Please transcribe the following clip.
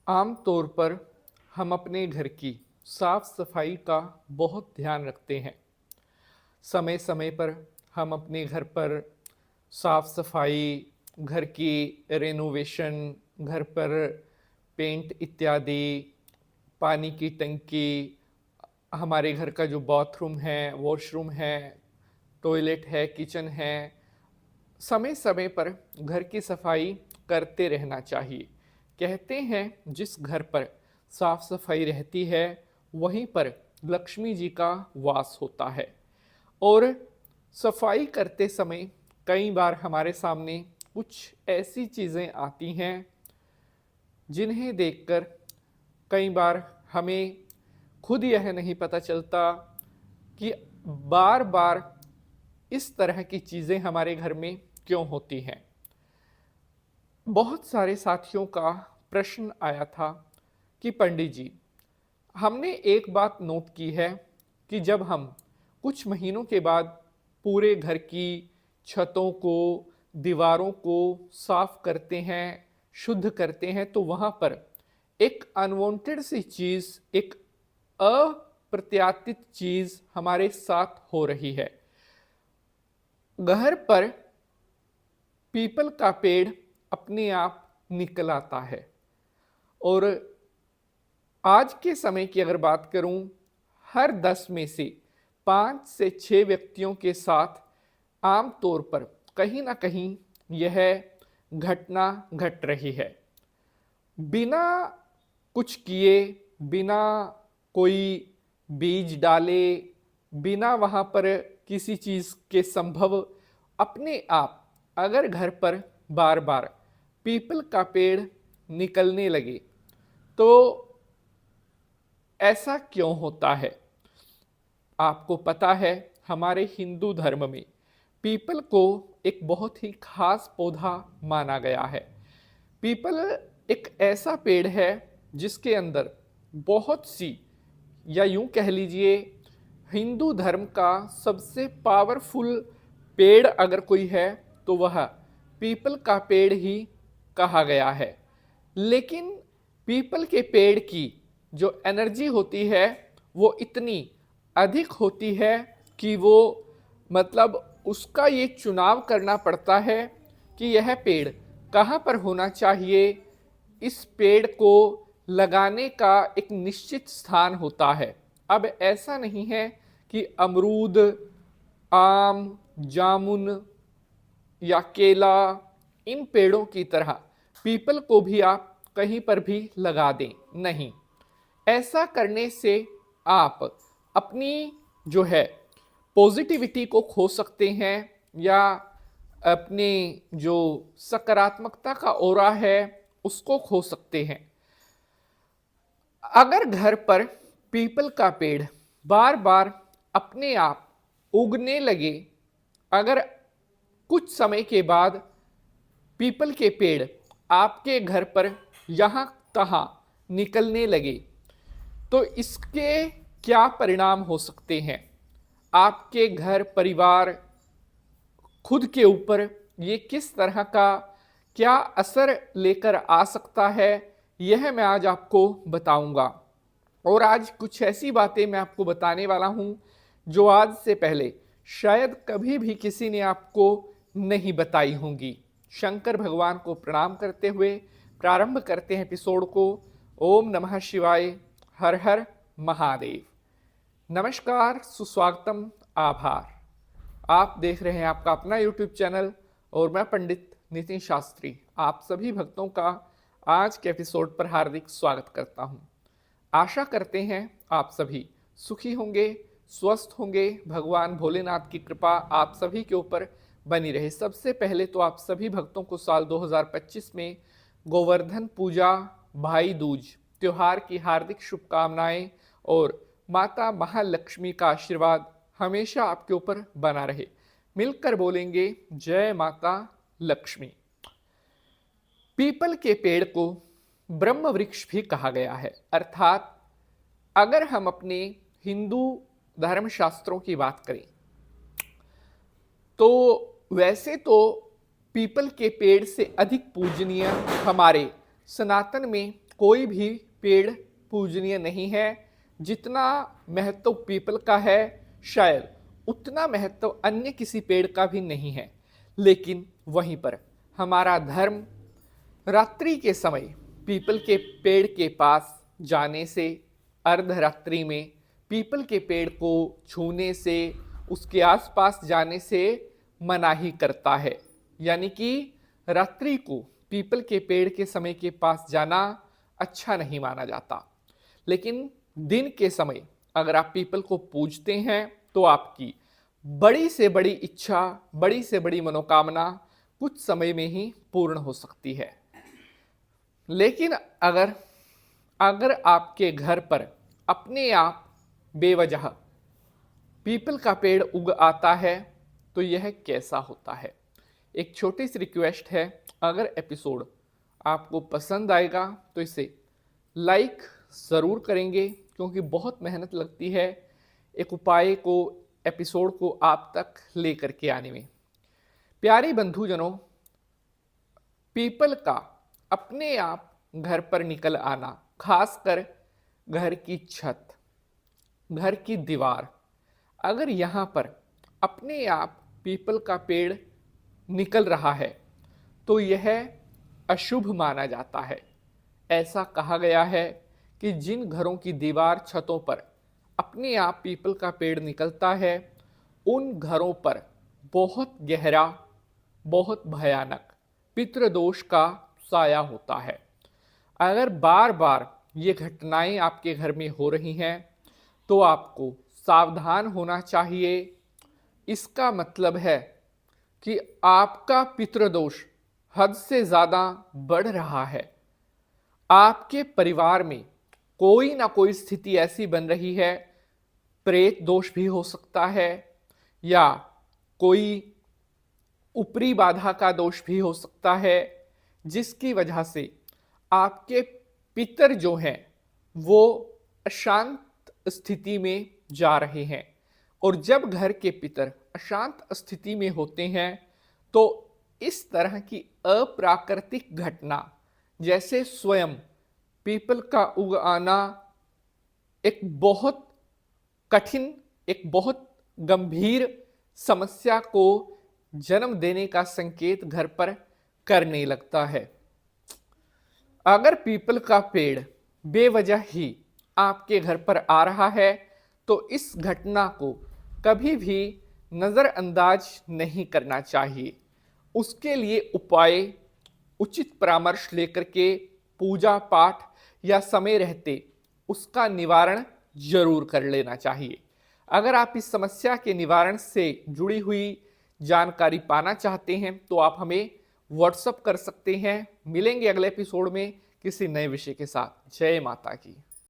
आम तौर पर हम अपने घर की साफ सफाई का बहुत ध्यान रखते हैं। समय समय पर हम अपने घर पर साफ सफाई, घर की रेनोवेशन, घर पर पेंट इत्यादि, पानी की टंकी, हमारे घर का जो बाथरूम है, वॉशरूम है, टॉयलेट है, किचन है, समय समय पर घर की सफाई करते रहना चाहिए। कहते हैं जिस घर पर साफ सफाई रहती है वहीं पर लक्ष्मी जी का वास होता है। और सफाई करते समय कई बार हमारे सामने कुछ ऐसी चीज़ें आती हैं जिन्हें देखकर कई बार हमें खुद यह नहीं पता चलता कि बार बार इस तरह की चीज़ें हमारे घर में क्यों होती हैं। बहुत सारे साथियों का प्रश्न आया था कि पंडित जी, हमने एक बात नोट की है कि जब हम कुछ महीनों के बाद पूरे घर की छतों को, दीवारों को साफ करते हैं, शुद्ध करते हैं, तो वहाँ पर एक अनवांटेड सी चीज़, एक अप्रत्याशित चीज़ हमारे साथ हो रही है। घर पर पीपल का पेड़ अपने आप निकल आता है। और आज के समय की अगर बात करूं, हर 10 में से 5 से 6 व्यक्तियों के साथ आम तौर पर कहीं ना कहीं यह घटना घट रही है। बिना कुछ किए, बिना कोई बीज डाले, बिना वहाँ पर किसी चीज़ के संभव, अपने आप अगर घर पर बार बार पीपल का पेड़ निकलने लगे तो ऐसा क्यों होता है। आपको पता है हमारे हिंदू धर्म में पीपल को एक बहुत ही खास पौधा माना गया है। पीपल एक ऐसा पेड़ है जिसके अंदर बहुत सी, या यूं कह लीजिए हिंदू धर्म का सबसे पावरफुल पेड़ अगर कोई है तो वह पीपल का पेड़ ही कहा गया है। लेकिन पीपल के पेड़ की जो एनर्जी होती है वो इतनी अधिक होती है कि वो, मतलब उसका ये चुनाव करना पड़ता है कि यह पेड़ कहाँ पर होना चाहिए। इस पेड़ को लगाने का एक निश्चित स्थान होता है। अब ऐसा नहीं है कि अमरूद, आम, जामुन या केला, इन पेड़ों की तरह पीपल को भी आप कहीं पर भी लगा दें, नहीं। ऐसा करने से आप अपनी जो है पॉजिटिविटी को खो सकते हैं, या अपने जो सकारात्मकता का ऑरा है उसको खो सकते हैं। अगर घर पर पीपल का पेड़ बार बार अपने आप उगने लगे, अगर कुछ समय के बाद पीपल के पेड़ आपके घर पर यहाँ तहाँ निकलने लगे, तो इसके क्या परिणाम हो सकते हैं। आपके घर परिवार, खुद के ऊपर ये किस तरह का क्या असर लेकर आ सकता है, यह मैं आज आपको बताऊंगा। और आज कुछ ऐसी बातें मैं आपको बताने वाला हूं जो आज से पहले शायद कभी भी किसी ने आपको नहीं बताई होंगी। शंकर भगवान को प्रणाम करते हुए प्रारंभ करते हैं एपिसोड को। ओम नमः शिवाय, हर हर महादेव। नमस्कार, सुस्वागतम, आभार। आप देख रहे हैं आपका अपना YouTube चैनल और मैं पंडित नितिन शास्त्री आप सभी भक्तों का आज के एपिसोड पर हार्दिक स्वागत करता हूं। आशा करते हैं आप सभी सुखी होंगे, स्वस्थ होंगे। भगवान भोलेनाथ की कृपा आप सभी के ऊपर बनी रहे। सबसे पहले तो आप सभी भक्तों को साल 2025 में गोवर्धन पूजा, भाई दूज त्योहार की हार्दिक शुभकामनाएं और माता महालक्ष्मी का आशीर्वाद हमेशा आपके ऊपर बना रहे। मिलकर बोलेंगे जय माता लक्ष्मी। पीपल के पेड़ को ब्रह्म वृक्ष भी कहा गया है। अर्थात अगर हम अपने हिंदू धर्म शास्त्रों की बात करें तो वैसे तो पीपल के पेड़ से अधिक पूजनीय हमारे सनातन में कोई भी पेड़ पूजनीय नहीं है। जितना महत्व पीपल का है शायद उतना महत्व अन्य किसी पेड़ का भी नहीं है। लेकिन वहीं पर हमारा धर्म रात्रि के समय पीपल के पेड़ के पास जाने से, अर्धरात्रि में पीपल के पेड़ को छूने से, उसके आसपास जाने से मनाही करता है। यानी कि रात्रि को पीपल के पेड़ के समय के पास जाना अच्छा नहीं माना जाता। लेकिन दिन के समय अगर आप पीपल को पूजते हैं तो आपकी बड़ी से बड़ी इच्छा, बड़ी से बड़ी मनोकामना कुछ समय में ही पूर्ण हो सकती है। लेकिन अगर अगर आपके घर पर अपने आप बेवजह पीपल का पेड़ उग आता है तो यह कैसा होता है। एक छोटी सी रिक्वेस्ट है, अगर एपिसोड आपको पसंद आएगा तो इसे लाइक ज़रूर करेंगे, क्योंकि बहुत मेहनत लगती है एक उपाय को, एपिसोड को आप तक लेकर के आने में। प्यारे बंधुजनों, पीपल का अपने आप घर पर निकल आना, खासकर घर की छत, घर की दीवार, अगर यहाँ पर अपने आप पीपल का पेड़ निकल रहा है तो यह अशुभ माना जाता है। ऐसा कहा गया है कि जिन घरों की दीवार, छतों पर अपने आप पीपल का पेड़ निकलता है उन घरों पर बहुत गहरा, बहुत भयानक पितृदोष का साया होता है। अगर बार बार ये घटनाएं आपके घर में हो रही हैं तो आपको सावधान होना चाहिए। इसका मतलब है कि आपका पितृदोष हद से ज़्यादा बढ़ रहा है। आपके परिवार में कोई ना कोई स्थिति ऐसी बन रही है, प्रेत दोष भी हो सकता है या कोई ऊपरी बाधा का दोष भी हो सकता है, जिसकी वजह से आपके पितर जो हैं वो अशांत स्थिति में जा रहे हैं। और जब घर के पितर अशांत स्थिति में होते हैं तो इस तरह की अप्राकृतिक घटना, जैसे स्वयं पीपल का उग आना, एक बहुत कठिन, एक बहुत गंभीर समस्या को जन्म देने का संकेत घर पर करने लगता है। अगर पीपल का पेड़ बेवजह ही आपके घर पर आ रहा है तो इस घटना को कभी भी नज़रअंदाज नहीं करना चाहिए। उसके लिए उपाय, उचित परामर्श लेकर के पूजा पाठ या समय रहते उसका निवारण जरूर कर लेना चाहिए। अगर आप इस समस्या के निवारण से जुड़ी हुई जानकारी पाना चाहते हैं तो आप हमें व्हाट्सएप कर सकते हैं। मिलेंगे अगले एपिसोड में किसी नए विषय के साथ। जय माता की।